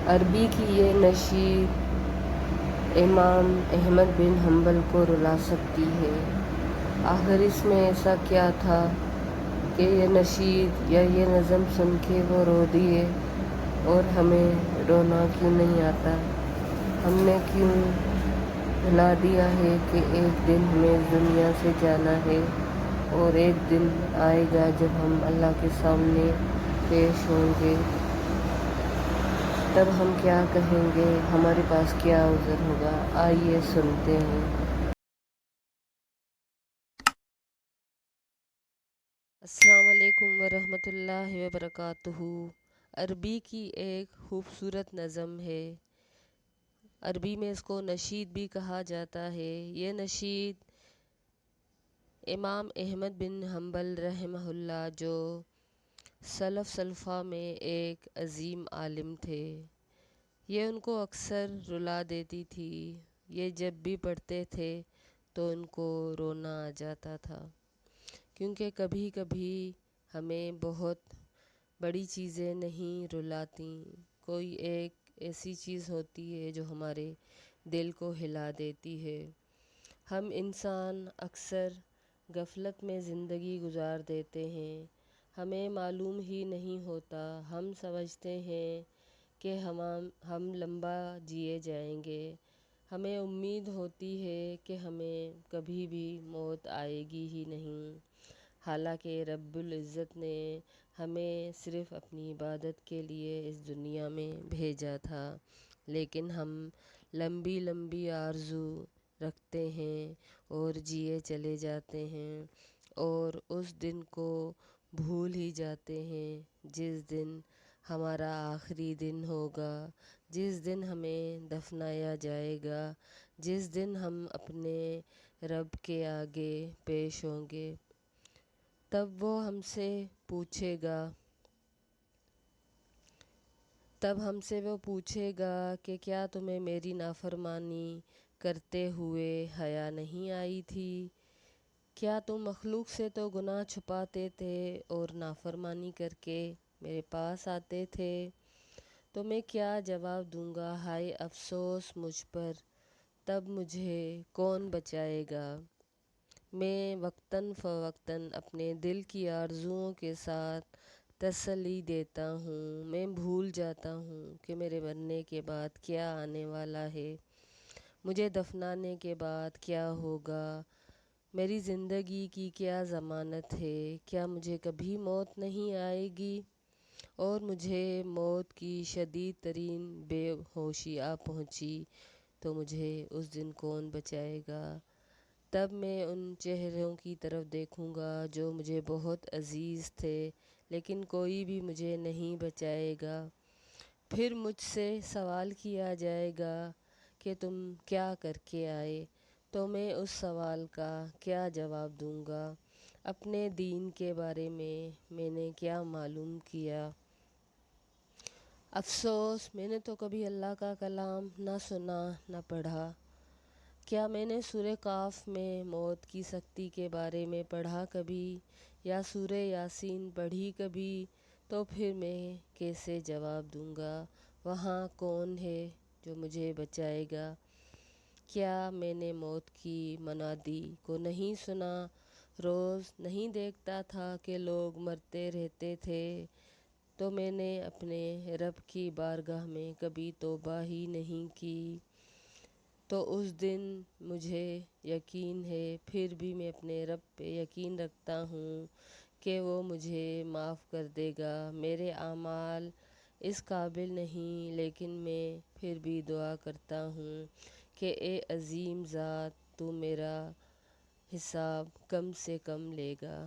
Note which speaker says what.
Speaker 1: عربی کی یہ نشید امام احمد بن حنبل کو رلا سکتی ہے۔ آخر اس میں ایسا کیا تھا کہ یہ نشید یا یہ نظم سن کے وہ رو دیے، اور ہمیں رونا کیوں نہیں آتا؟ ہم نے کیوں بھلا دیا ہے کہ ایک دن ہمیں اس دنیا سے جانا ہے، اور ایک دن آئے گا جب ہم اللہ کے سامنے پیش ہوں گے۔ تب ہم کیا کہیں گے، ہمارے پاس کیا عذر ہوگا؟ آئیے سنتے ہیں۔ السلام علیکم ورحمۃ اللہ وبرکاتہ۔ عربی کی ایک خوبصورت نظم ہے۔ عربی میں اس کو نشید بھی کہا جاتا ہے۔ یہ نشید امام احمد بن حنبل رحمہ اللہ، جو سلف سلفا میں ایک عظیم عالم تھے، یہ ان کو اکثر رلا دیتی تھی۔ یہ جب بھی پڑھتے تھے تو ان کو رونا آ جاتا تھا، کیونکہ کبھی کبھی ہمیں بہت بڑی چیزیں نہیں رلاتیں، کوئی ایک ایسی چیز ہوتی ہے جو ہمارے دل کو ہلا دیتی ہے۔ ہم انسان اکثر غفلت میں زندگی گزار دیتے ہیں، ہمیں معلوم ہی نہیں ہوتا، ہم سمجھتے ہیں کہ ہم لمبا جیے جائیں گے، ہمیں امید ہوتی ہے کہ ہمیں کبھی بھی موت آئے گی ہی نہیں، حالانکہ رب العزت نے ہمیں صرف اپنی عبادت کے لیے اس دنیا میں بھیجا تھا، لیکن ہم لمبی لمبی آرزو رکھتے ہیں اور جیے چلے جاتے ہیں، اور اس دن کو بھول ہی جاتے ہیں جس دن ہمارا آخری دن ہوگا، جس دن ہمیں دفنایا جائے گا، جس دن ہم اپنے رب کے آگے پیش ہوں گے۔ تب وہ ہم سے پوچھے گا کہ کیا تمہیں میری نافرمانی کرتے ہوئے حیا نہیں آئی تھی؟ کیا تم مخلوق سے تو گناہ چھپاتے تھے اور نافرمانی کر کے میرے پاس آتے تھے؟ تو میں کیا جواب دوں گا؟ ہائے افسوس مجھ پر، تب مجھے کون بچائے گا؟ میں وقتاً فوقتاً اپنے دل کی آرزوؤں کے ساتھ تسلی دیتا ہوں، میں بھول جاتا ہوں کہ میرے مرنے کے بعد کیا آنے والا ہے، مجھے دفنانے کے بعد کیا ہوگا، میری زندگی کی کیا ضمانت ہے، کیا مجھے کبھی موت نہیں آئے گی؟ اور مجھے موت کی شدید ترین بے ہوشی آ پہنچی تو مجھے اس دن کون بچائے گا؟ تب میں ان چہروں کی طرف دیکھوں گا جو مجھے بہت عزیز تھے، لیکن کوئی بھی مجھے نہیں بچائے گا۔ پھر مجھ سے سوال کیا جائے گا کہ تم کیا کر کے آئے؟ تو میں اس سوال کا کیا جواب دوں گا؟ اپنے دین کے بارے میں نے کیا معلوم کیا؟ افسوس، میں نے تو کبھی اللہ کا کلام نہ سنا نہ پڑھا۔ کیا میں نے سورہ کاف میں موت کی سختی کے بارے میں پڑھا کبھی، یا سورہ یاسین پڑھی کبھی؟ تو پھر میں کیسے جواب دوں گا؟ وہاں کون ہے جو مجھے بچائے گا؟ کیا میں نے موت کی منادی کو نہیں سنا؟ روز نہیں دیکھتا تھا کہ لوگ مرتے رہتے تھے؟ تو میں نے اپنے رب کی بارگاہ میں کبھی توبہ ہی نہیں کی؟ تو اس دن مجھے یقین ہے، پھر بھی میں اپنے رب پہ یقین رکھتا ہوں کہ وہ مجھے معاف کر دے گا۔ میرے اعمال اس قابل نہیں، لیکن میں پھر بھی دعا کرتا ہوں کہ اے عظیم ذات، تو میرا حساب کم سے کم لے گا۔